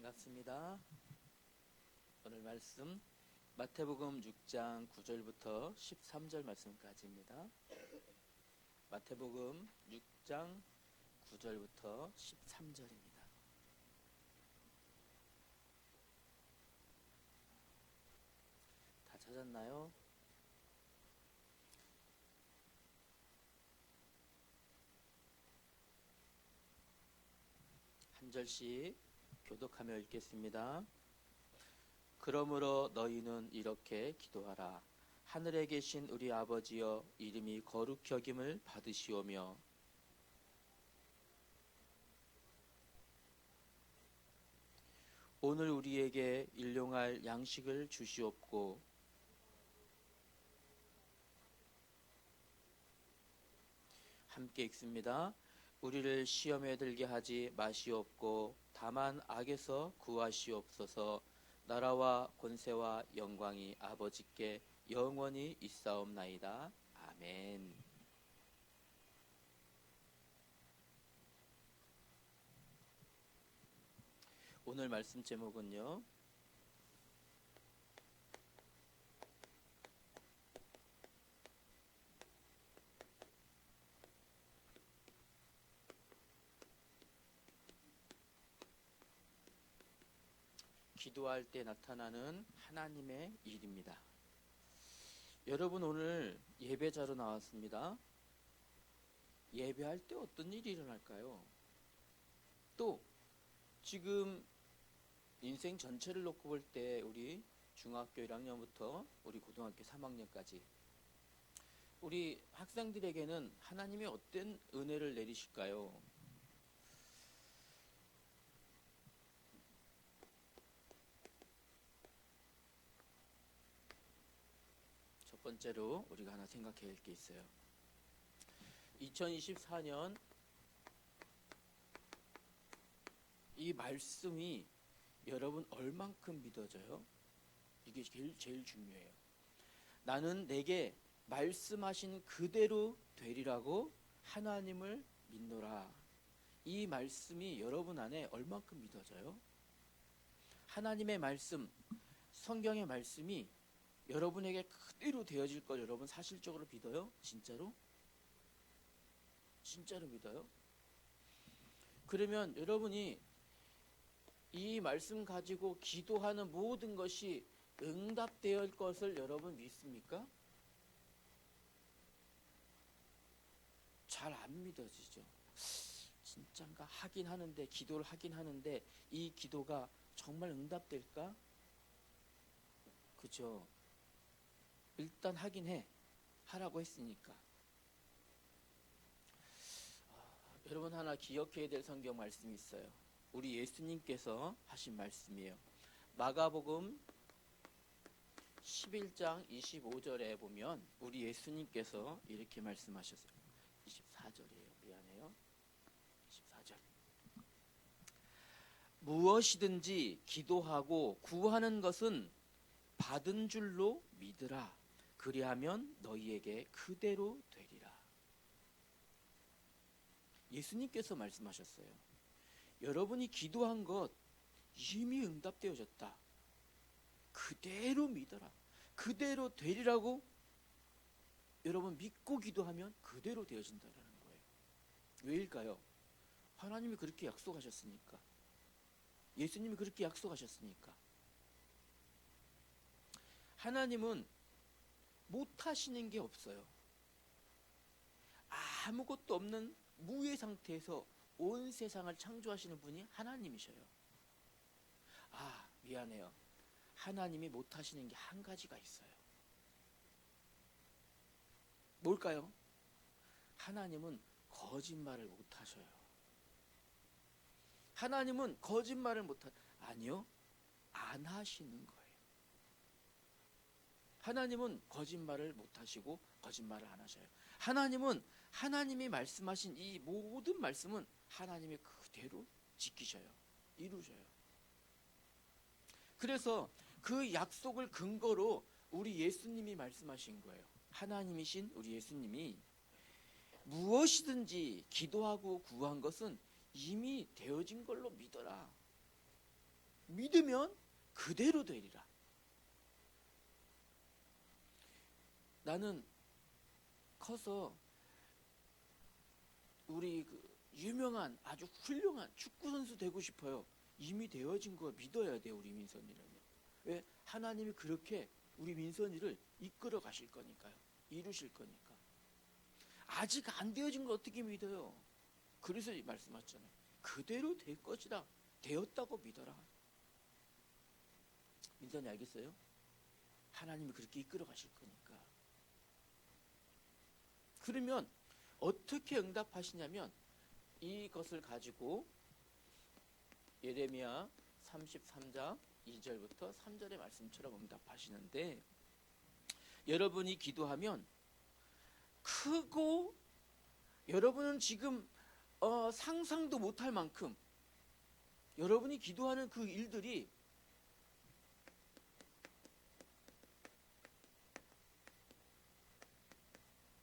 반갑습니다. 오늘 말씀 마태복음 6장 9절부터 13절 말씀까지입니다. 마태복음 6장 9절부터 13절입니다. 다 찾았나요? 한 절씩 교독하며 읽겠습니다. 그러므로 너희는 이렇게 기도하라. 하늘에 계신 우리 아버지여, 이름이 거룩히 여김을 받으시오며 오늘 우리에게 일용할 양식을 주시옵고 함께 읽습니다. 우리를 시험에 들게 하지 마시옵고 다만 악에서 구하시옵소서. 나라와 권세와 영광이 아버지께 영원히 있사옵나이다. 아멘. 오늘 말씀 제목은요, 기도할 때 나타나는 하나님의 일입니다. 여러분, 오늘 예배자로 나왔습니다. 예배할 때 어떤 일이 일어날까요? 또 지금 인생 전체를 놓고 볼 때 우리 중학교 1학년부터 우리 고등학교 3학년까지 우리 학생들에게는 하나님이 어떤 은혜를 내리실까요? 첫 번째로 우리가 하나 생각해야 할 게 있어요. 2024년 이 말씀이 여러분 얼만큼 믿어져요? 이게 제일 중요해요. 나는 내게 말씀하신 그대로 되리라고 하나님을 믿노라. 이 말씀이 여러분 안에 얼만큼 믿어져요? 하나님의 말씀, 성경의 말씀이 여러분에게 그대로 되어질 걸 여러분 사실적으로 믿어요? 진짜로? 진짜로 믿어요? 그러면 여러분이 이 말씀 가지고 기도하는 모든 것이 응답될 것을 여러분 믿습니까? 잘 안 믿어지죠. 진짠가 하긴 하는데, 기도를 하긴 하는데 이 기도가 정말 응답될까? 그죠? 일단 하긴 해. 하라고 했으니까. 여러분 하나 기억해야 될 성경 말씀이 있어요. 우리 예수님께서 하신 말씀이에요. 마가복음 11장 25절에 보면 우리 예수님께서 이렇게 말씀하셨어요. 24절이에요. 미안해요. 24절. 무엇이든지 기도하고 구하는 것은 받은 줄로 믿으라. 그리하면 너희에게 그대로 되리라. 예수님께서 말씀하셨어요. 여러분이 기도한 것 이미 응답되어졌다. 그대로 믿어라. 그대로 되리라고 여러분 믿고 기도하면 그대로 되어진다는 거예요. 왜일까요? 하나님이 그렇게 약속하셨으니까. 예수님이 그렇게 약속하셨으니까. 하나님은 못하시는 게 없어요. 아무것도 없는 무의 상태에서 온 세상을 창조하시는 분이 하나님이셔요. 미안해요. 하나님이 못하시는 게 한 가지가 있어요. 뭘까요? 하나님은 거짓말을 못하셔요. 하나님은 거짓말을 아니요, 안 하시는 거예요. 하나님은 거짓말을 못하시고 거짓말을 안 하셔요. 하나님은 하나님이 말씀하신 이 모든 말씀은 하나님이 그대로 지키셔요. 이루셔요. 그래서 그 약속을 근거로 우리 예수님이 말씀하신 거예요. 하나님이신 우리 예수님이 무엇이든지 기도하고 구한 것은 이미 되어진 걸로 믿어라. 믿으면 그대로 되리라. 나는 커서 우리 유명한 아주 훌륭한 축구 선수 되고 싶어요. 이미 되어진 거 믿어야 돼, 우리 민선이는요. 왜? 하나님이 그렇게 우리 민선이를 이끌어 가실 거니까요. 이루실 거니까. 아직 안 되어진 걸 어떻게 믿어요? 그래서 말씀하셨잖아요. 그대로 될 것이다. 되었다고 믿어라. 민선이 알겠어요? 하나님이 그렇게 이끌어 가실 거니까. 그러면 어떻게 응답하시냐면 이것을 가지고 예레미야 33장 2절부터 3절의 말씀처럼 응답하시는데, 여러분이 기도하면 크고 여러분은 지금 상상도 못할 만큼 여러분이 기도하는 그 일들이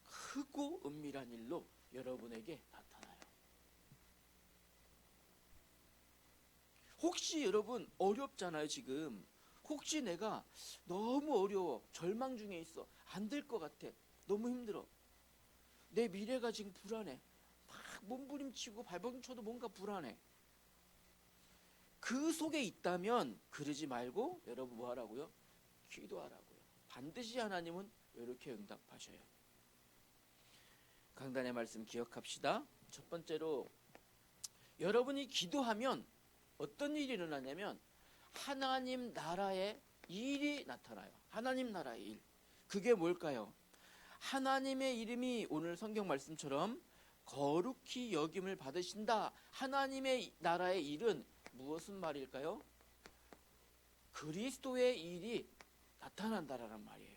크고 은밀한 일로 여러분에게 나타나요. 혹시 여러분 어렵잖아요, 지금. 혹시 내가 너무 어려워, 절망 중에 있어, 안 될 것 같아, 너무 힘들어, 내 미래가 지금 불안해, 막 몸부림치고 발버둥쳐도 뭔가 불안해. 그 속에 있다면 그러지 말고 여러분 뭐 하라고요? 기도하라고요. 반드시 하나님은 이렇게 응답하셔요. 강단의 말씀 기억합시다. 첫 번째로, 여러분이 기도하면 어떤 일이 일어나냐면 하나님 나라의 일이 나타나요. 하나님 나라의 일. 그게 뭘까요? 하나님의 이름이 오늘 성경 말씀처럼 거룩히 여김을 받으신다. 하나님의 나라의 일은 무엇은 말일까요? 그리스도의 일이 나타난다라는 말이에요.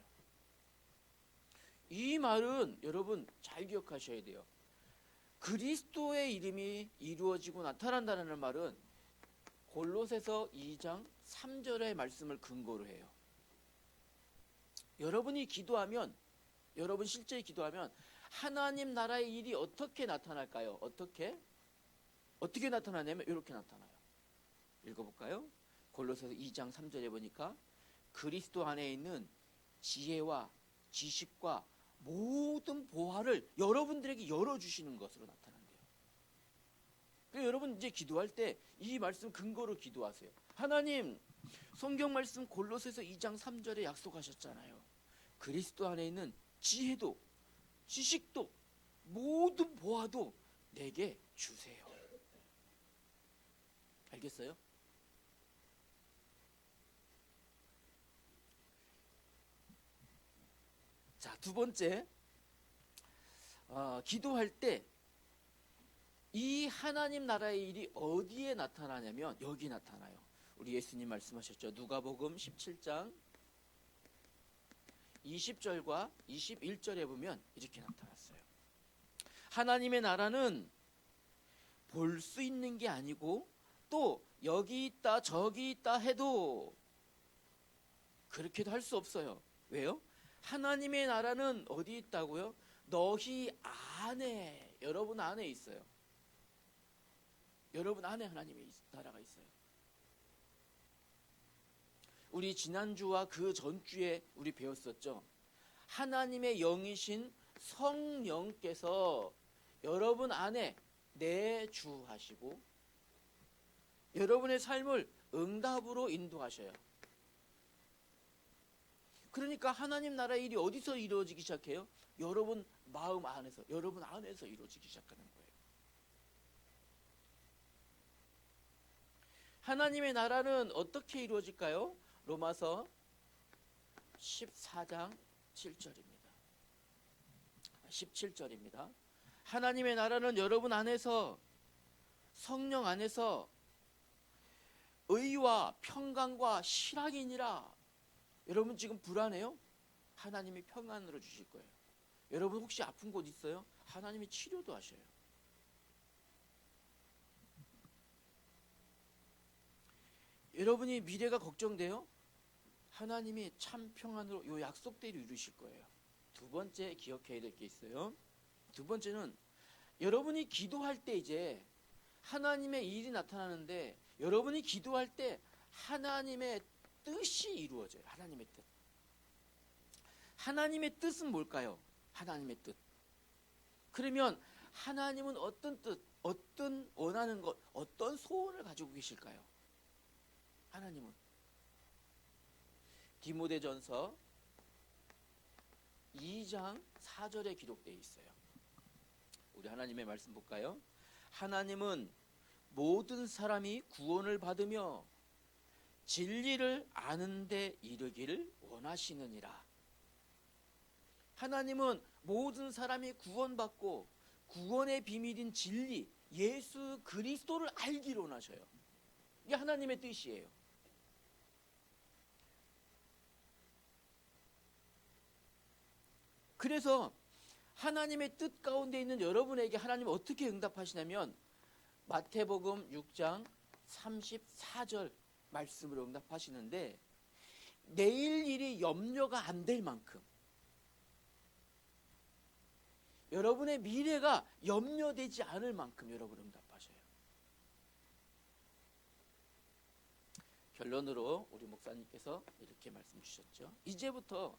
이 말은 여러분 잘 기억하셔야 돼요. 그리스도의 이름이 이루어지고 나타난다는 말은 골로새서 2장 3절의 말씀을 근거로 해요. 여러분이 기도하면, 여러분 실제 기도하면 하나님 나라의 일이 어떻게 나타날까요? 어떻게 나타나냐면 이렇게 나타나요. 읽어볼까요? 골로새서 2장 3절에 보니까 그리스도 안에 있는 지혜와 지식과 모든 보화를 여러분들에게 열어주시는 것으로 나타난대요. 그러니까 여러분 이제 기도할 때 이 말씀 근거로 기도하세요. 하나님, 성경 말씀 골로새서 2장 3절에 약속하셨잖아요. 그리스도 안에 있는 지혜도 지식도 모든 보화도 내게 주세요. 알겠어요? 자, 두 번째, 기도할 때 이 하나님 나라의 일이 어디에 나타나냐면 여기 나타나요. 우리 예수님 말씀하셨죠. 누가복음 17장 20절과 21절에 보면 이렇게 나타났어요. 하나님의 나라는 볼 수 있는 게 아니고 또 여기 있다 저기 있다 해도 그렇게도 할 수 없어요. 왜요? 하나님의 나라는 어디 있다고요? 너희 안에, 여러분 안에 있어요. 여러분 안에 하나님의 나라가 있어요. 우리 지난주와 그 전주에 우리 배웠었죠. 하나님의 영이신 성령께서 여러분 안에 내주하시고 여러분의 삶을 응답으로 인도하셔요. 그러니까 하나님 나라의 일이 어디서 이루어지기 시작해요? 여러분 마음 안에서, 여러분 안에서 이루어지기 시작하는 거예요. 하나님의 나라는 어떻게 이루어질까요? 로마서 14장 7절입니다. 17절입니다. 하나님의 나라는 여러분 안에서, 성령 안에서 의와 평강과 실학이니라. 여러분 지금 불안해요? 하나님이 평안으로 주실 거예요. 여러분 혹시 아픈 곳 있어요? 하나님이 치료도 하셔요. 여러분이 미래가 걱정돼요? 하나님이 참 평안으로 요 약속대로 이루실 거예요. 두 번째 기억해야 될 게 있어요. 두 번째는 여러분이 기도할 때 이제 하나님의 일이 나타나는데 여러분이 기도할 때 하나님의 뜻이 이루어져요. 하나님의 뜻. 하나님의 뜻은 뭘까요? 하나님의 뜻. 그러면 하나님은 어떤 뜻, 어떤 원하는 것, 어떤 소원을 가지고 계실까요? 하나님은 디모데전서 2장 4절에 기록되어 있어요. 우리 하나님의 말씀 볼까요? 하나님은 모든 사람이 구원을 받으며 진리를 아는 데 이르기를 원하시느니라. 하나님은 모든 사람이 구원받고 구원의 비밀인 진리, 예수 그리스도를 알기를 원하셔요. 이게 하나님의 뜻이에요. 그래서 하나님의 뜻 가운데 있는 여러분에게 하나님은 어떻게 응답하시냐면 마태복음 6장 34절 말씀으로 응답하시는데, 내일 일이 염려가 안 될 만큼, 여러분의 미래가 염려되지 않을 만큼 여러분 응답하셔요. 결론으로 우리 목사님께서 이렇게 말씀 주셨죠. 이제부터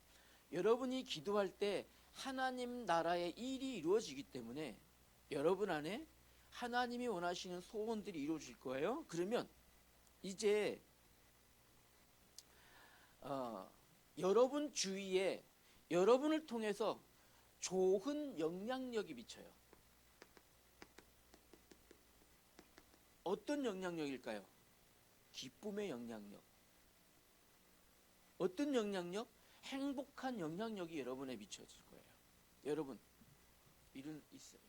여러분이 기도할 때 하나님 나라의 일이 이루어지기 때문에 여러분 안에 하나님이 원하시는 소원들이 이루어질 거예요. 그러면 이제 여러분 주위에 여러분을 통해서 좋은 영향력이 미쳐요. 어떤 영향력일까요? 기쁨의 영향력. 어떤 영향력? 행복한 영향력이 여러분에 미쳐질 거예요. 여러분, 이런 있어요.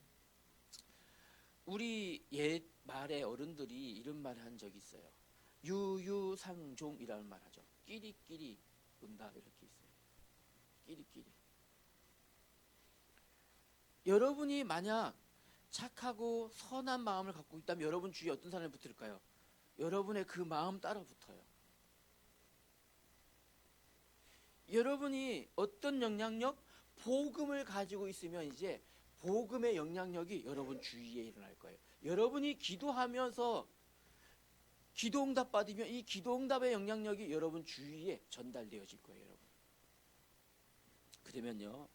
우리 옛 말의 어른들이 이런 말을 한 적이 있어요. 유유상종이라는 말 하죠. 끼리끼리 논다, 이렇게 있어요. 끼리끼리. 여러분이 만약 착하고 선한 마음을 갖고 있다면 여러분 주위에 어떤 사람이 붙을까요? 여러분의 그 마음 따라 붙어요. 여러분이 어떤 영향력? 복음을 가지고 있으면 이제 복음의 영향력이 여러분 주위에 일어날 거예요. 여러분이 기도하면서 기도응답 받으면 이 기도응답의 영향력이 여러분 주위에 전달되어질 거예요. 여러분. 그러면요,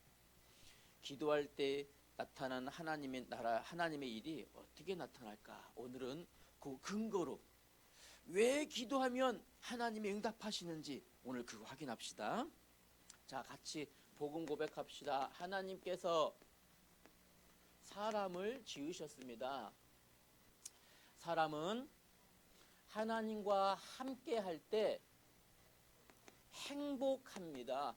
기도할 때 나타나는 하나님의 나라, 하나님의 일이 어떻게 나타날까? 오늘은 그 근거로 왜 기도하면 하나님이 응답하시는지 오늘 그거 확인합시다. 자, 같이 복음 고백합시다. 하나님께서 사람을 지으셨습니다. 사람은 하나님과 함께 할 때 행복합니다.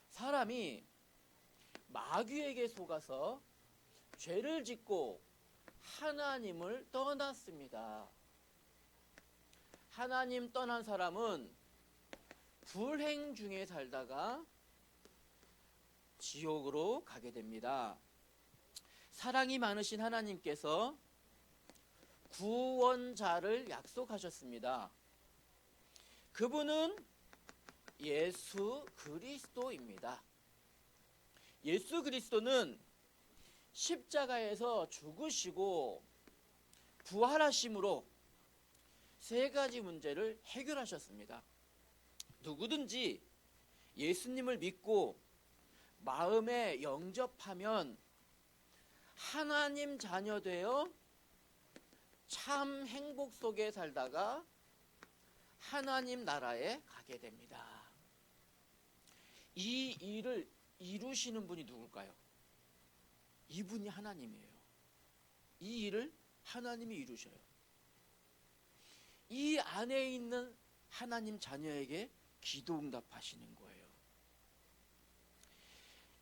사람이 마귀에게 속아서 죄를 짓고 하나님을 떠났습니다. 하나님 떠난 사람은 불행 중에 살다가 지옥으로 가게 됩니다. 사랑이 많으신 하나님께서 구원자를 약속하셨습니다. 그분은 예수 그리스도입니다. 예수 그리스도는 십자가에서 죽으시고 부활하심으로 세 가지 문제를 해결하셨습니다. 누구든지 예수님을 믿고 마음에 영접하면 하나님 자녀 되어 참 행복 속에 살다가 하나님 나라에 가게 됩니다. 이 일을 이루시는 분이 누굴까요? 이분이 하나님이에요. 이 일을 하나님이 이루셔요. 이 안에 있는 하나님 자녀에게 기도 응답하시는 거예요.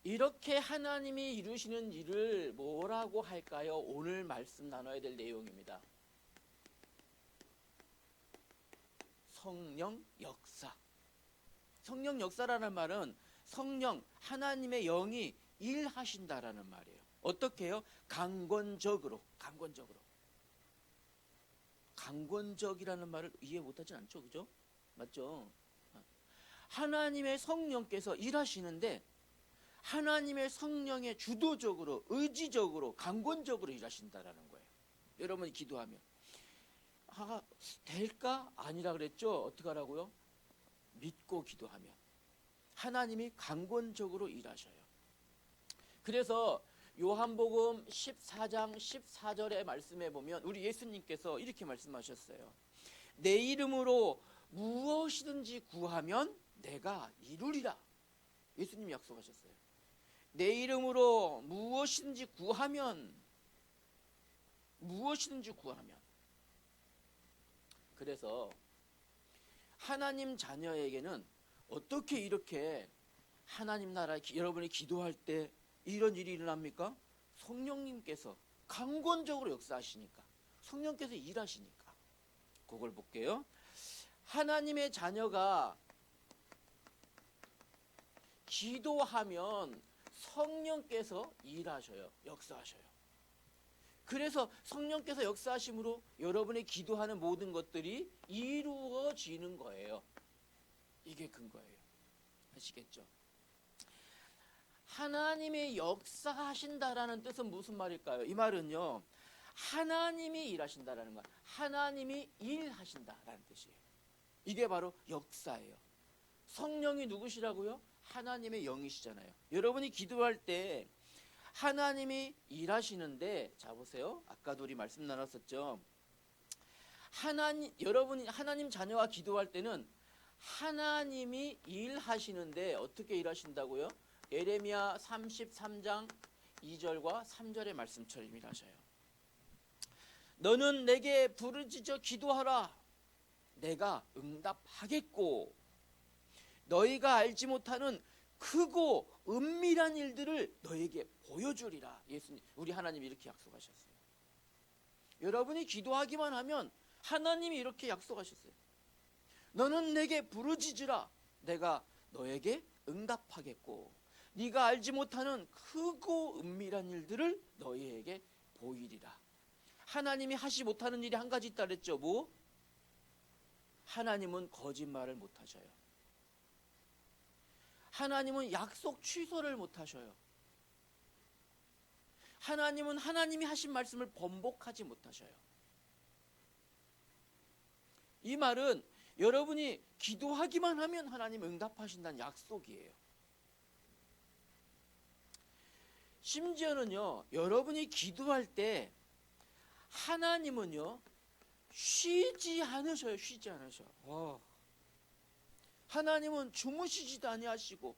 이렇게 하나님이 이루시는 일을 뭐라고 할까요? 오늘 말씀 나눠야 될 내용입니다. 성령 역사. 성령 역사라는 말은 성령, 하나님의 영이 일하신다라는 말이에요. 어떻게요? 강권적으로. 강권적이라는 말을 이해 못하진 않죠, 그죠? 맞죠? 하나님의 성령께서 일하시는데 하나님의 성령의 주도적으로, 의지적으로, 강권적으로 일하신다라는 거예요. 여러분이 기도하면 될까? 아니라 그랬죠. 어떻게 하라고요? 믿고 기도하면 하나님이 강권적으로 일하셔요. 그래서 요한복음 14장 14절의 말씀에 보면 우리 예수님께서 이렇게 말씀하셨어요. 내 이름으로 무엇이든지 구하면 내가 이루리라. 예수님이 약속하셨어요. 내 이름으로 무엇이든지 구하면 그래서 하나님 자녀에게는 어떻게 이렇게 하나님 나라 여러분이 기도할 때 이런 일이 일어납니까? 성령님께서 강권적으로 역사하시니까, 성령께서 일하시니까. 그걸 볼게요. 하나님의 자녀가 기도하면 성령께서 일하셔요. 역사하셔요. 그래서 성령께서 역사하심으로 여러분이 기도하는 모든 것들이 이루어지는 거예요. 이게 근거예요. 아시겠죠? 하나님의 역사하신다라는 뜻은 무슨 말일까요? 이 말은요, 하나님이 일하신다라는 거야. 하나님이 일하신다라는 뜻이에요. 이게 바로 역사예요. 성령이 누구시라고요? 하나님의 영이시잖아요. 여러분이 기도할 때 하나님이 일하시는데, 자 보세요. 아까도 우리 말씀 나눴었죠. 여러분이 하나님 자녀가 기도할 때는 하나님이 일하시는데 어떻게 일하신다고요? 예레미야 33장 2절과 3절의 말씀처럼 일하셔요. 너는 내게 부르짖어 기도하라. 내가 응답하겠고 너희가 알지 못하는 크고 은밀한 일들을 너에게 보여주리라. 예수님, 우리 하나님이 이렇게 약속하셨어요. 여러분이 기도하기만 하면 하나님이 이렇게 약속하셨어요. 너는 내게 부르짖으라. 내가 너에게 응답하겠고 네가 알지 못하는 크고 은밀한 일들을 너희에게 보이리라. 하나님이 하시 못하는 일이 한 가지 있다 그랬죠. 뭐? 하나님은 거짓말을 못하셔요. 하나님은 약속 취소를 못하셔요. 하나님은 하나님이 하신 말씀을 번복하지 못하셔요. 이 말은 여러분이 기도하기만 하면 하나님 응답하신다는 약속이에요. 심지어는요, 여러분이 기도할 때 하나님은요, 쉬지 않으셔요. 쉬지 않으셔. 하나님은 주무시지도 아니하시고,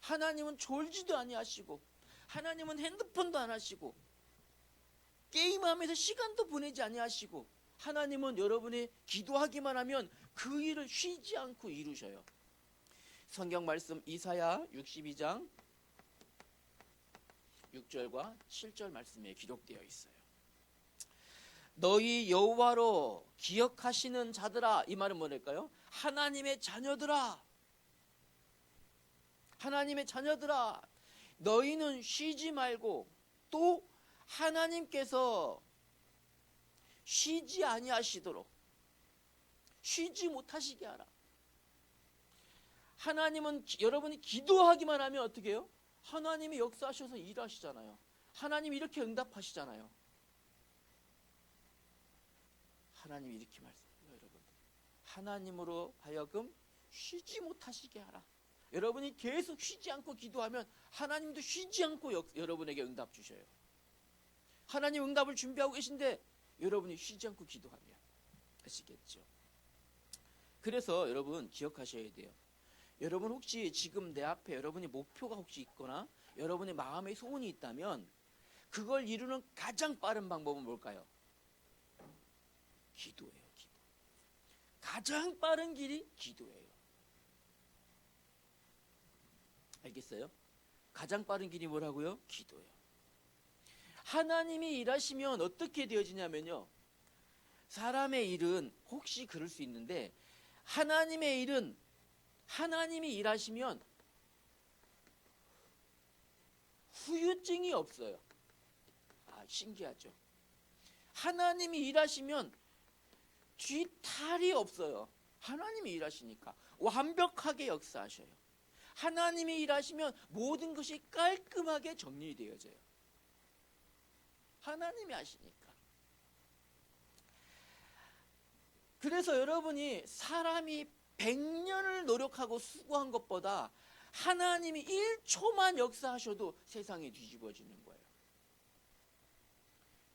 하나님은 졸지도 아니하시고, 하나님은 핸드폰도 안 하시고, 게임하면서 시간도 보내지 아니하시고, 하나님은 여러분이 기도하기만 하면 그 일을 쉬지 않고 이루셔요. 성경 말씀 이사야 62장 6절과 7절 말씀에 기록되어 있어요. 너희 여호와로 기억하시는 자들아, 이 말은 뭐랄까요? 하나님의 자녀들아, 하나님의 자녀들아, 너희는 쉬지 말고 또 하나님께서 쉬지 아니하시도록 쉬지 못하시게 하라. 하나님은 여러분이 기도하기만 하면 어떻게 해요? 하나님이 역사하셔서 일하시잖아요. 하나님이 이렇게 응답하시잖아요. 하나님이 이렇게 말씀해요. 여러분, 하나님으로 하여금 쉬지 못하시게 하라. 여러분이 계속 쉬지 않고 기도하면 하나님도 쉬지 않고 여러분에게 응답 주셔요. 하나님 응답을 준비하고 계신데 여러분이 쉬지 않고 기도하면, 아시겠죠? 그래서 여러분 기억하셔야 돼요. 여러분 혹시 지금 내 앞에 여러분의 목표가 혹시 있거나 여러분의 마음에 소원이 있다면 그걸 이루는 가장 빠른 방법은 뭘까요? 기도예요. 기도. 가장 빠른 길이 기도예요. 알겠어요? 가장 빠른 길이 뭐라고요? 기도예요. 하나님이 일하시면 어떻게 되어지냐면요, 사람의 일은 혹시 그럴 수 있는데 하나님의 일은 하나님이 일하시면 후유증이 없어요. 신기하죠? 하나님이 일하시면 뒤탈이 없어요. 하나님이 일하시니까 완벽하게 역사하셔요. 하나님이 일하시면 모든 것이 깔끔하게 정리되어져요. 하나님이 하시니까. 그래서 여러분이 사람이 100년을 노력하고 수고한 것보다 하나님이 1초만 역사하셔도 세상이 뒤집어지는 거예요.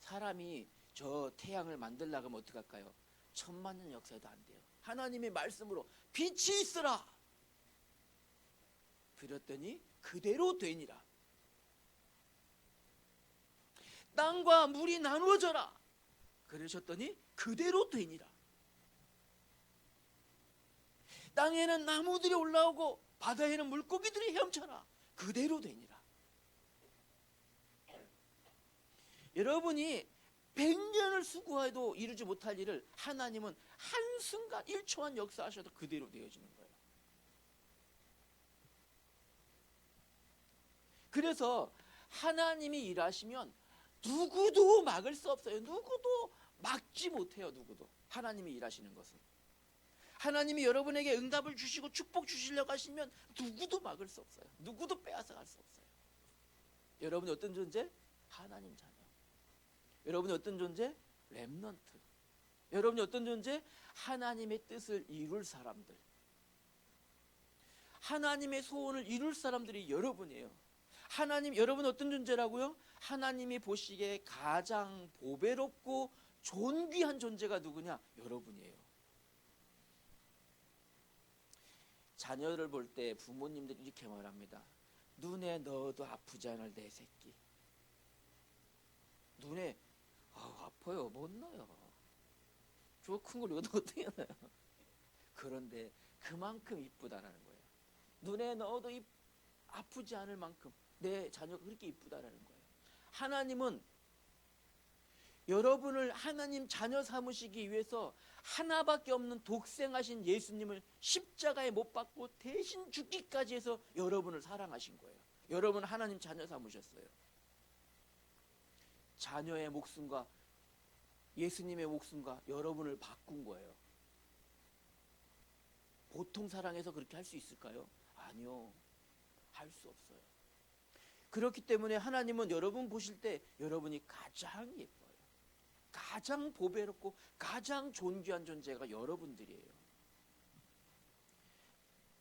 사람이 저 태양을 만들려고 하면 어떡할까요? 1000만 년 역사도 안 돼요. 하나님의 말씀으로 빛이 있으라 그랬더니 그대로 되니라. 땅과 물이 나누어져라 그러셨더니 그대로 되니라. 땅에는 나무들이 올라오고 바다에는 물고기들이 헤엄쳐라 그대로 되니라. 여러분이 100년을 수고해도 이루지 못할 일을 하나님은 한순간 1초한 역사하셔도 그대로 되어지는 거예요. 그래서 하나님이 일하시면 누구도 막을 수 없어요. 누구도 막지 못해요. 누구도. 하나님이 일하시는 것은. 하나님이 여러분에게 응답을 주시고 축복 주시려고 하시면 누구도 막을 수 없어요. 누구도 빼앗아갈 수 없어요. 여러분이 어떤 존재? 하나님 자녀. 여러분이 어떤 존재? 렘넌트. 여러분이 어떤 존재? 하나님의 뜻을 이룰 사람들. 하나님의 소원을 이룰 사람들이 여러분이에요. 여러분 어떤 존재라고요? 하나님이 보시기에 가장 보배롭고 존귀한 존재가 누구냐? 여러분이에요. 자녀를 볼 때 부모님들이 이렇게 말합니다. 눈에 넣어도 아프지 않을 내 새끼. 눈에 아파요. 못 넣어요. 저 큰 걸 넣어도 어떻게 넣어요? 그런데 그만큼 이쁘다라는 거예요. 눈에 넣어도 아프지 않을 만큼 내 자녀가 그렇게 이쁘다라는 거예요. 하나님은 여러분을 하나님 자녀 삼으시기 위해서 하나밖에 없는 독생하신 예수님을 십자가에 못 박고 대신 죽기까지 해서 여러분을 사랑하신 거예요. 여러분 하나님 자녀 삼으셨어요. 자녀의 목숨과 예수님의 목숨과 여러분을 바꾼 거예요. 보통 사랑해서 그렇게 할 수 있을까요? 아니요. 할 수 없어요. 그렇기 때문에 하나님은 여러분 보실 때 여러분이 가장 예뻐요. 가장 보배롭고 가장 존귀한 존재가 여러분들이에요.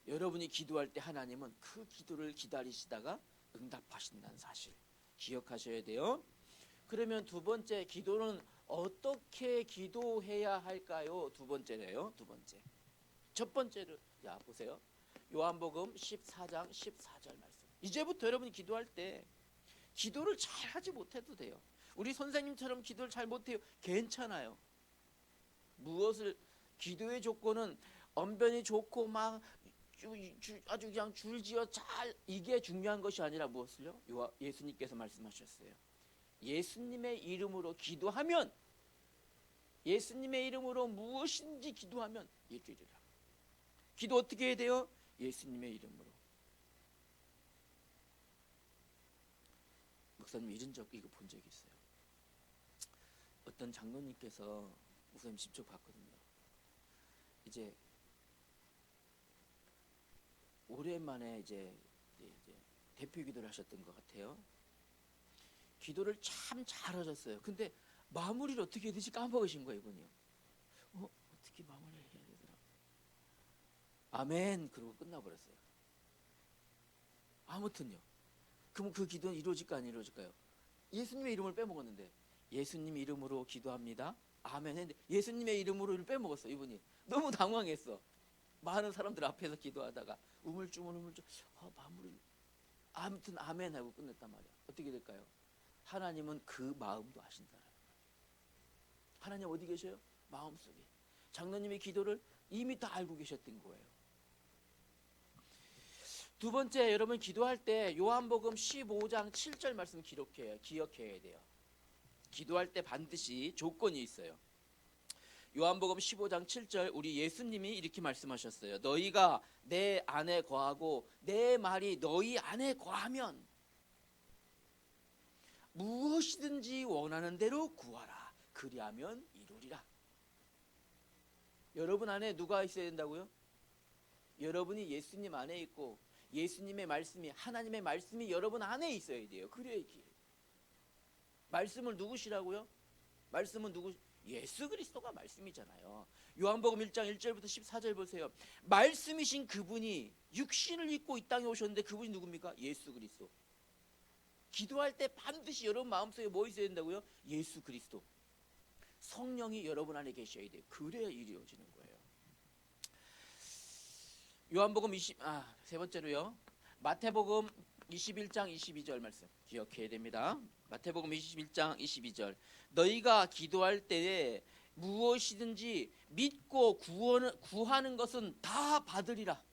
여러분이 기도할 때 하나님은 그 기도를 기다리시다가 응답하신다는 사실 기억하셔야 돼요. 그러면 두 번째, 기도는 어떻게 기도해야 할까요? 두 번째래요. 두 번째. 첫 번째를 보세요. 요한복음 14장 14절 말씀. 이제부터 여러분이 기도할 때 기도를 잘 하지 못해도 돼요. 우리 선생님처럼 기도를 잘 못해요. 괜찮아요. 무엇을 기도의 조건은 언변이 좋고 막 아주 그냥 줄지어 잘 이게 중요한 것이 아니라 무엇을요? 예수님께서 말씀하셨어요. 예수님의 이름으로 기도하면 예수님의 이름으로 무엇인지 기도하면 이루리라. 기도 어떻게 해야 돼요? 예수님의 이름으로. 목사님 이런 적 이거 본 적이 있어요. 어떤 장로님께서 목사님 직접 봤거든요. 이제 오랜만에 이제 대표 기도를 하셨던 것 같아요. 기도를 참 잘하셨어요. 근데 마무리를 어떻게 해야 되지 까먹으신 거예요, 이분이요. 어떻게 마무리를 해야 되더라. 아멘. 그러고 끝나버렸어요. 아무튼요. 그럼 그 기도는 이루어질까 안 이루어질까요? 예수님의 이름을 빼먹었는데 예수님 이름으로 기도합니다. 아멘 했는데 예수님의 이름으로 빼먹었어. 이분이 너무 당황했어. 많은 사람들 앞에서 기도하다가 우물쭈물 마무리 아무튼 아멘 하고 끝냈단 말이야. 어떻게 될까요? 하나님은 그 마음도 아신다는 거예요. 하나님 어디 계셔요? 마음속에. 장로님의 기도를 이미 다 알고 계셨던 거예요. 두 번째, 여러분 기도할 때 요한복음 15장 7절 말씀 기억해야 돼요. 기도할 때 반드시 조건이 있어요. 요한복음 15장 7절 우리 예수님이 이렇게 말씀하셨어요. 너희가 내 안에 거하고 내 말이 너희 안에 거하면 무엇이든지 원하는 대로 구하라. 그리하면 이루리라. 여러분 안에 누가 있어야 된다고요? 여러분이 예수님 안에 있고 예수님의 말씀이 하나님의 말씀이 여러분 안에 있어야 돼요. 그래야지. 말씀을 누구시라고요? 말씀은 누구? 예수 그리스도가 말씀이잖아요. 요한복음 1장 1절부터 14절 보세요. 말씀이신 그분이 육신을 입고 이 땅에 오셨는데 그분이 누굽니까? 예수 그리스도. 기도할 때 반드시 여러분 마음속에 뭐 있어야 된다고요? 예수 그리스도. 성령이 여러분 안에 계셔야 돼요. 그래야 이루어지는 거예요. 요한복음 세 번째로요. 마태복음 21장 22절 말씀 기억해야 됩니다. 마태복음 21장 22절. 너희가 기도할 때에 무엇이든지 믿고 구하는 것은 다 받으리라.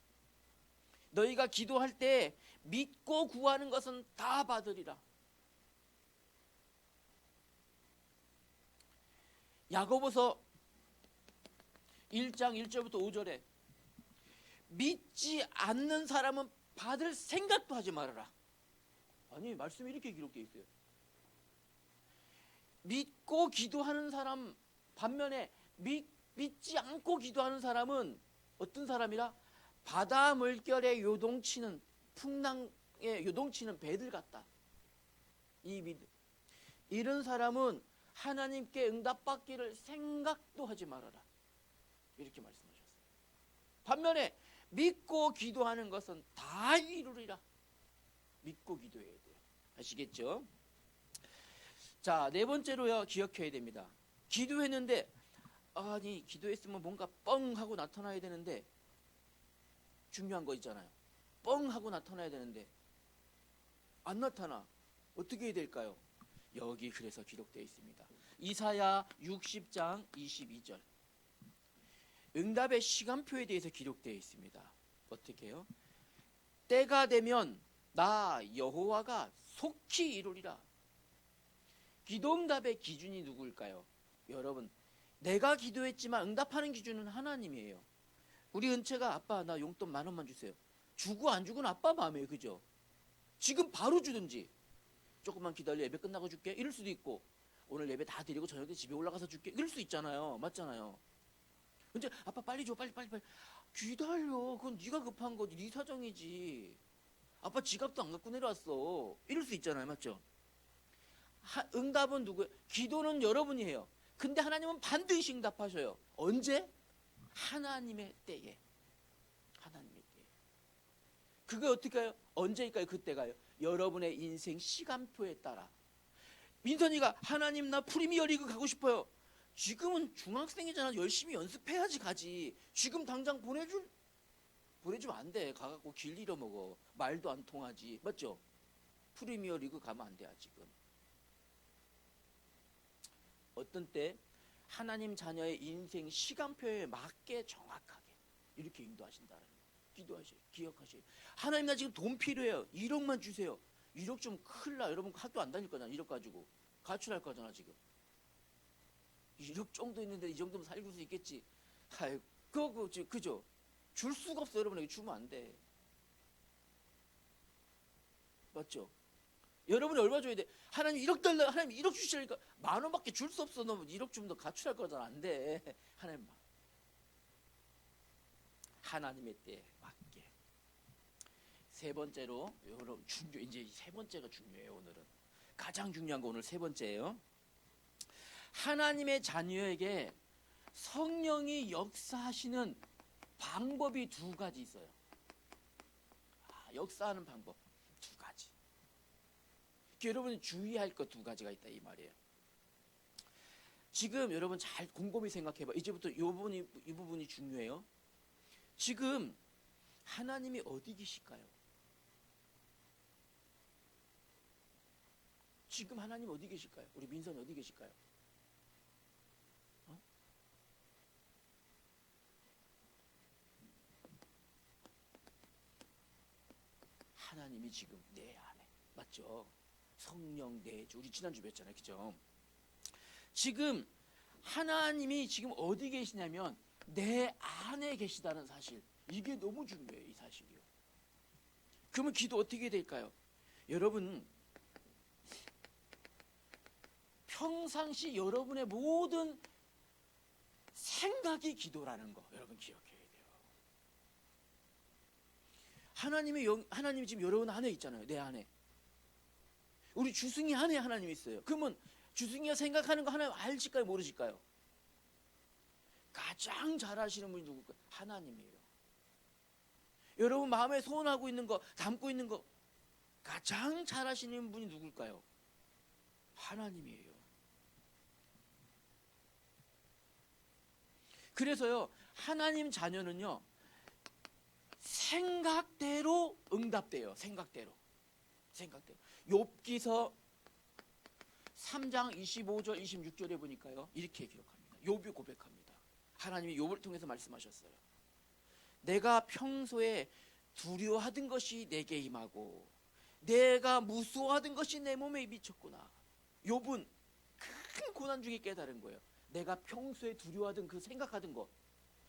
너희가 기도할 때 믿고 구하는 것은 다 받으리라. 야고보서 1장 1절부터 5절에 믿지 않는 사람은 받을 생각도 하지 말아라. 아니, 말씀이 이렇게 기록되어 있어요. 믿고 기도하는 사람 반면에 믿지 않고 기도하는 사람은 어떤 사람이라? 바다 물결에 요동치는 풍랑에 요동치는 배들 같다. 이런 사람은 하나님께 응답받기를 생각도 하지 말아라. 이렇게 말씀하셨어요. 반면에 믿고 기도하는 것은 다 이루리라. 믿고 기도해야 돼요. 아시겠죠? 자, 네 번째로요. 기억해야 됩니다. 기도했는데 아니 기도했으면 뭔가 뻥 하고 나타나야 되는데 중요한 거 있잖아요. 뻥 하고 나타나야 되는데 안 나타나. 어떻게 해야 될까요? 여기 그래서 기록되어 있습니다. 이사야 60장 22절. 응답의 시간표에 대해서 기록되어 있습니다. 어떻게 해요? 때가 되면 나 여호와가 속히 이루리라. 기도응답의 기준이 누구일까요? 여러분, 내가 기도했지만 응답하는 기준은 하나님이에요. 우리 은채가 아빠 나 용돈 10,000원만 주세요. 주고 안 주고는 아빠 마음이에요. 그죠? 지금 바로 주든지 조금만 기다려 예배 끝나고 줄게 이럴 수도 있고 오늘 예배 다 드리고 저녁에 집에 올라가서 줄게 이럴 수 있잖아요. 맞잖아요. 근데 아빠 빨리 줘 빨리 기다려. 그건 네가 급한 거지. 네 사정이지. 아빠 지갑도 안 갖고 내려왔어. 이럴 수 있잖아요. 맞죠? 응답은 누구예요? 기도는 여러분이 해요. 근데 하나님은 반드시 응답하셔요. 언제? 하나님의 때에. 하나님의 때에. 그게 어떻게 해요? 언제일까요? 그때가요. 여러분의 인생 시간표에 따라. 민선이가 하나님 나 프리미어리그 가고 싶어요. 지금은 중학생이잖아. 열심히 연습해야지 가지. 지금 당장 보내주면 안 돼. 가갖고 길 잃어먹어. 말도 안 통하지. 맞죠? 프리미어리그 가면 안 돼. 아직은. 어떤 때 하나님 자녀의 인생 시간표에 맞게 정확하게 이렇게 인도하신다는 거예요. 기도하셔요. 기억하셔요. 하나님 나 지금 돈 필요해요. 1억만 주세요. 1억 좀 큰일 나. 여러분 학교 안 다닐 거잖아. 1억 가지고. 가출할 거잖아 지금. 1억 정도 있는데 이 정도면 살고 수 있겠지. 아이, 그죠? 줄 수가 없어. 여러분에게 주면 안 돼. 맞죠? 여러분이 얼마 줘야 돼? 하나님 1억 달라. 하나님 1억 주시라니까 10,000원밖에 줄 수 없어. 너 1억 주면 너 가출할 거잖아. 안 돼. 하나님 하나님의 때에 맞게. 세 번째로 여러분 이제 세 번째가 중요해요. 오늘은 가장 중요한 거 오늘 세 번째예요. 하나님의 자녀에게 성령이 역사하시는 방법이 두 가지 있어요. 역사하는 방법 두 가지. 여러분이 주의할 것 두 가지가 있다 이 말이에요. 지금 여러분 잘 곰곰이 생각해봐. 이제부터 이 부분이 중요해요. 지금 하나님이 어디 계실까요? 지금 하나님 어디 계실까요? 우리 민선이 어디 계실까요? 하나님이 지금 내 안에. 맞죠? 성령 내주. 우리 지난주 배웠잖아요. 그죠? 지금 하나님이 지금 어디 계시냐면 내 안에 계시다는 사실. 이게 너무 중요해요. 이 사실이요. 그러면 기도 어떻게 될까요? 여러분 평상시 여러분의 모든 생각이 기도라는 거 여러분 기억해야 돼요. 하나님이 지금 여러분 안에 있잖아요. 내 안에. 우리 주승이 안에 하나님이 있어요. 그러면 주승이가 생각하는 거 하나님 알실까요? 모르실까요? 가장 잘 아시는 분이 누굴까요? 하나님이에요. 여러분 마음에 소원하고 있는 거, 담고 있는 거 가장 잘 아시는 분이 누굴까요? 하나님이에요. 그래서요, 하나님 자녀는요, 생각대로 응답돼요. 생각대로. 욥기서 3장 25절 26절에 보니까요, 이렇게 기록합니다. 욥이 고백합니다. 하나님이 욥을 통해서 말씀하셨어요. 내가 평소에 두려워하던 것이 내게 임하고 내가 무서워하던 것이 내 몸에 미쳤구나. 욥은 큰 고난 중에 깨달은 거예요. 내가 평소에 두려워하던 그 생각하던 것,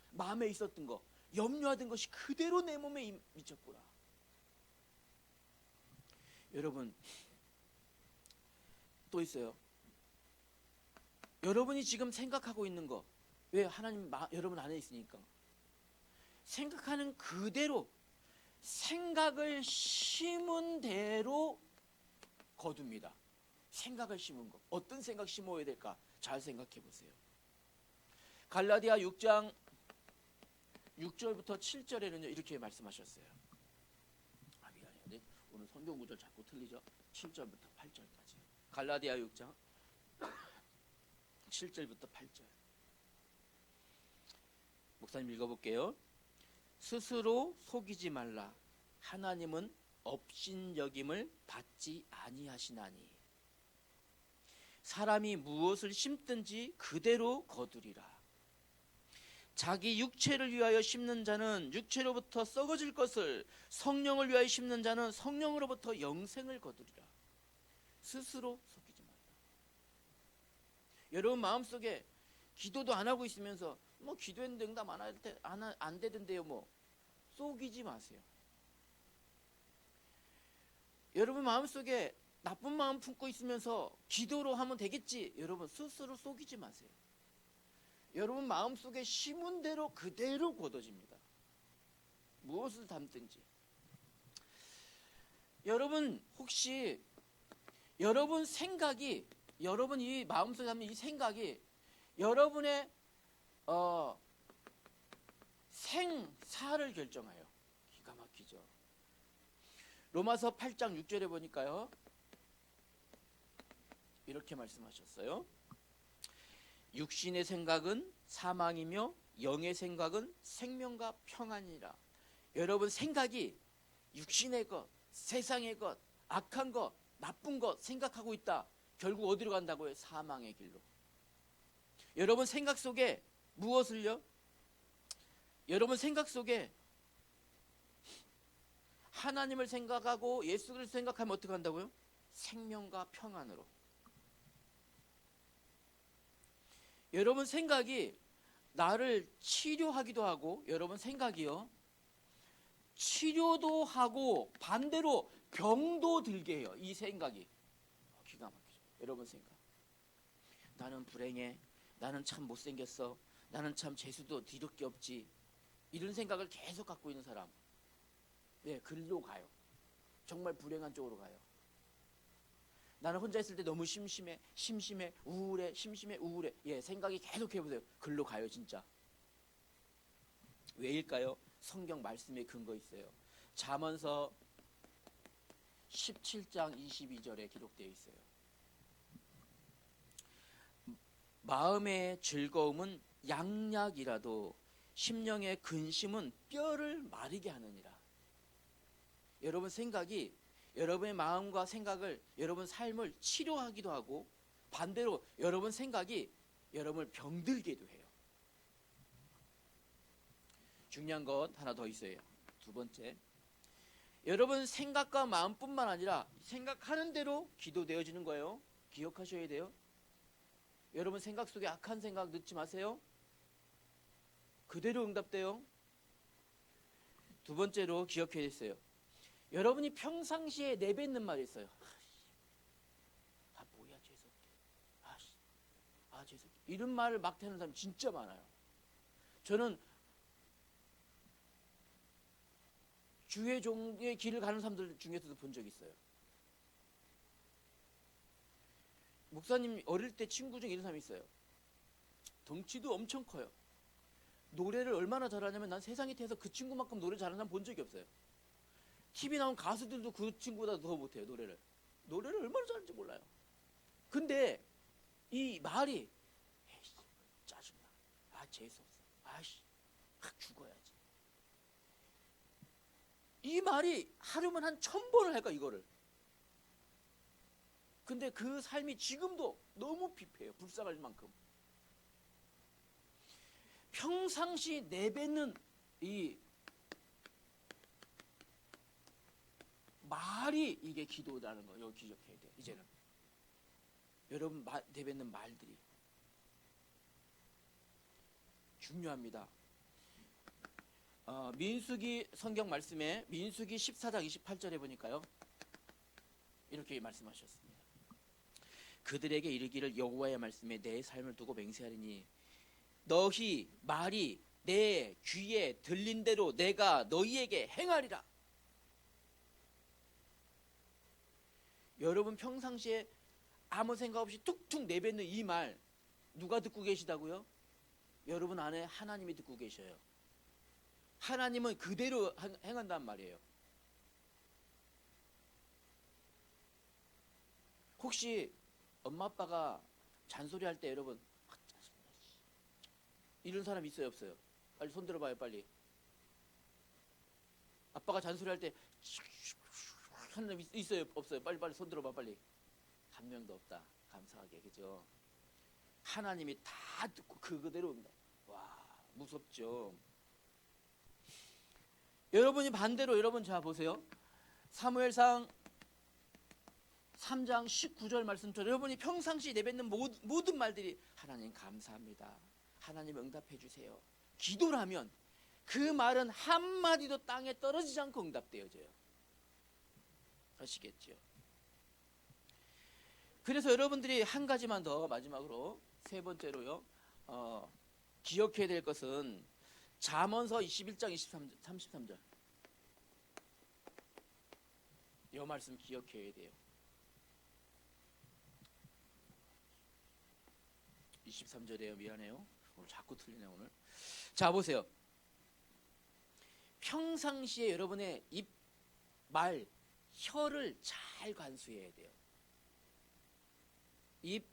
마음에 있었던 것, 염려하던 것이 그대로 내 몸에 미쳤구나. 여러분, 또 있어요. 여러분이 지금 생각하고 있는 거, 왜? 하나님 여러분 안에 있으니까. 생각하는 그대로, 생각을 심은 대로 거둡니다. 생각을 심은 거. 어떤 생각 심어야 될까? 잘 생각해 보세요. 갈라디아 6장 6절부터 7절에는요, 이렇게 말씀하셨어요. 미안해요. 오늘 성경 구절 자꾸 틀리죠? 7절부터 8절까지. 갈라디아 6장 7절부터 8절. 목사님 읽어볼게요. 스스로 속이지 말라. 하나님은 업신여김을 받지 아니하시나니 사람이 무엇을 심든지 그대로 거두리라. 자기 육체를 위하여 심는 자는 육체로부터 썩어질 것을, 성령을 위하여 심는 자는 성령으로부터 영생을 거두리라. 스스로 속이지 말라. 여러분 마음속에 기도도 안 하고 있으면서 뭐 기도했는데 응답 안 되던데요, 뭐 속이지 마세요. 여러분 마음속에 나쁜 마음 품고 있으면서 기도로 하면 되겠지, 여러분 스스로 속이지 마세요. 여러분 마음속에 심은 대로 그대로 거둬집니다. 무엇을 담든지. 여러분 혹시 여러분 생각이, 여러분이 마음속에 담는 이 생각이 여러분의 생사를 결정해요. 기가 막히죠. 로마서 8장 6절에 보니까요, 이렇게 말씀하셨어요. 육신의 생각은 사망이며 영의 생각은 생명과 평안이라. 여러분 생각이 육신의 것, 세상의 것, 악한 것, 나쁜 것 생각하고 있다. 결국 어디로 간다고요? 사망의 길로. 여러분 생각 속에 무엇을요? 여러분 생각 속에 하나님을 생각하고 예수 그리스도 생각하면 어떻게 한다고요? 생명과 평안으로. 여러분 생각이 나를 치료하기도 하고, 여러분 생각이요, 치료도 하고 반대로 병도 들게 해요. 이 생각이 기가 막히죠. 여러분 생각, 나는 불행해, 나는 참 못생겼어, 나는 참 재수도 뒤덮게 없지, 이런 생각을 계속 갖고 있는 사람, 네, 글로 가요. 정말 불행한 쪽으로 가요. 나는 혼자 있을 때 너무 심심해, 우울해, 우울해. 예, 생각이 계속 해보세요. 글로 가요, 진짜. 왜일까요? 성경 말씀에 근거 있어요. 잠언서 17장 22절에 기록되어 있어요. 마음의 즐거움은 양약이라도 심령의 근심은 뼈를 마르게 하느니라. 여러분 생각이 여러분의 마음과 생각을, 여러분 삶을 치료하기도 하고, 반대로 여러분 생각이 여러분을 병들게도 해요. 중요한 것 하나 더 있어요. 두 번째, 여러분 생각과 마음뿐만 아니라 생각하는 대로 기도되어지는 거예요. 기억하셔야 돼요. 여러분 생각 속에 악한 생각 넣지 마세요. 그대로 응답돼요. 두 번째로 기억해야 됐어요. 여러분이 평상시에 내뱉는 말이 있어요. 뭐야 재수없게, 재수없게, 이런 말을 막 대는 사람 진짜 많아요. 저는 주의 종의 길을 가는 사람들 중에서도 본 적이 있어요. 목사님 어릴 때 친구 중에 이런 사람이 있어요. 덩치도 엄청 커요. 노래를 얼마나 잘하냐면 난 세상에 태어나서 그 친구만큼 노래 잘하는 사람 본 적이 없어요. TV 나온 가수들도 그 친구보다 더 못해요. 노래를 얼마나 잘하는지 몰라요. 근데 이 말이 에이씨, 짜증나. 재수없어. 아이씨, 확 죽어야지. 이 말이 하루면 한 1000번을 할까 이거를. 근데 그 삶이 지금도 너무 비폐해요. 불쌍할 만큼. 평상시 내뱉는 이 말이 이게 기도라는 거 여기 기억해야 돼요. 이제는 여러분 내뱉는 말들이 중요합니다. 민수기 성경 말씀에 민수기 14장 28절에 보니까요 이렇게 말씀하셨습니다. 그들에게 이르기를 여호와의 말씀에 내 삶을 두고 맹세하리니 너희 말이 내 귀에 들린 대로 내가 너희에게 행하리라. 여러분 평상시에 아무 생각 없이 툭툭 내뱉는 이 말 누가 듣고 계시다고요? 여러분 안에 하나님이 듣고 계셔요. 하나님은 그대로 행한단 말이에요. 혹시 엄마 아빠가 잔소리할 때 여러분 짜증나 이런 사람 있어요 없어요? 빨리 손 들어봐요 빨리. 아빠가 잔소리할 때 하는 사람 있어요 없어요? 빨리 손 들어봐 빨리. 한 명도 없다. 감사하게 그죠? 하나님이 다 듣고 그대로 와 무섭죠. 여러분이 반대로 여러분 자 보세요. 사무엘상 3장 19절 말씀처럼 여러분이 평상시 내뱉는 모든 말들이 하나님 감사합니다. 하나님 응답해 주세요. 기도라면 그 말은 한마디도 땅에 떨어지지 않고 응답되어져요. 아시겠죠? 그래서 여러분들이 한 가지만 더 마지막으로 세 번째로요. 기억해야 될 것은 잠언서 21장 33절 이 말씀 기억해야 돼요. 23절이에요. 미안해요. 오늘 자꾸 틀리네 오늘. 자 보세요. 평상시에 여러분의 입, 말, 혀를 잘 관수해야 돼요. 입,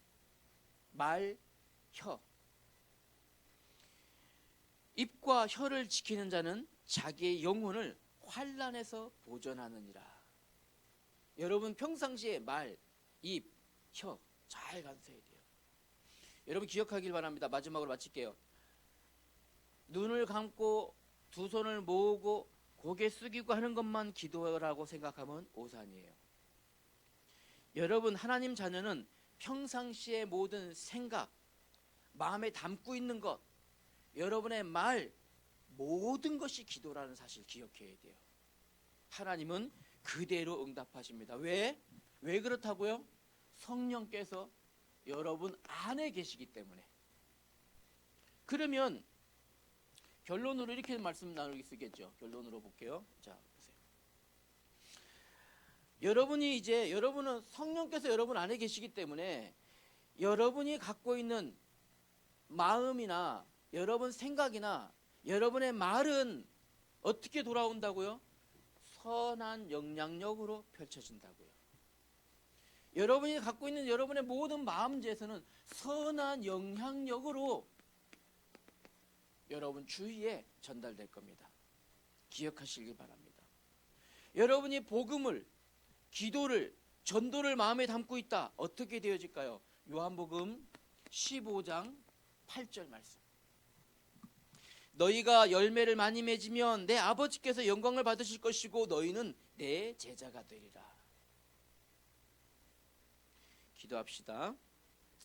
말, 혀. 입과 혀를 지키는 자는 자기의 영혼을 환난에서 보전하느니라. 여러분 평상시에 말, 입, 혀 잘 관수해야 돼요. 여러분 기억하길 바랍니다. 마지막으로 마칠게요. 눈을 감고 두 손을 모으고 고개 숙이고 하는 것만 기도라고 생각하면 오산이에요. 여러분 하나님 자녀는 평상시의 모든 생각, 마음에 담고 있는 것, 여러분의 말 모든 것이 기도라는 사실 기억해야 돼요. 하나님은 그대로 응답하십니다. 왜 그렇다고요? 성령께서 여러분 안에 계시기 때문에. 그러면 결론으로 이렇게 말씀 나누기 쓰겠죠. 결론으로 볼게요. 자 보세요. 여러분은 성령께서 여러분 안에 계시기 때문에 여러분이 갖고 있는 마음이나 여러분 생각이나 여러분의 말은 어떻게 돌아온다고요? 선한 영향력으로 펼쳐진다고요. 여러분이 갖고 있는 여러분의 모든 마음제에서는 선한 영향력으로 여러분 주위에 전달될 겁니다. 기억하시길 바랍니다. 여러분이 복음을, 기도를, 전도를 마음에 담고 있다. 어떻게 되어질까요? 요한복음 15장 8절 말씀. 너희가 열매를 많이 맺으면 내 아버지께서 영광을 받으실 것이고 너희는 내 제자가 되리라. 기도합시다.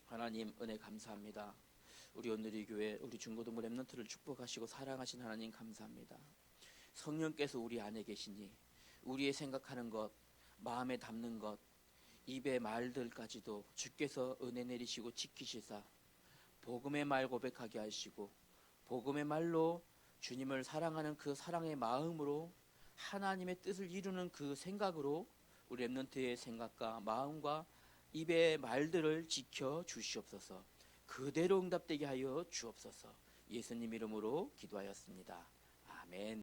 하나님 은혜 감사합니다. 우리 온누리 교회, 우리 중고등부 렘넌트를 축복하시고 사랑하신 하나님 감사합니다. 성령께서 우리 안에 계시니 우리의 생각하는 것, 마음에 담는 것, 입의 말들까지도 주께서 은혜 내리시고 지키시사 복음의 말 고백하게 하시고 복음의 말로 주님을 사랑하는 그 사랑의 마음으로 하나님의 뜻을 이루는 그 생각으로 우리 렘넌트의 생각과 마음과 입의 말들을 지켜 주시옵소서. 그대로 응답되게 하여 주옵소서. 예수님 이름으로 기도하였습니다. 아멘.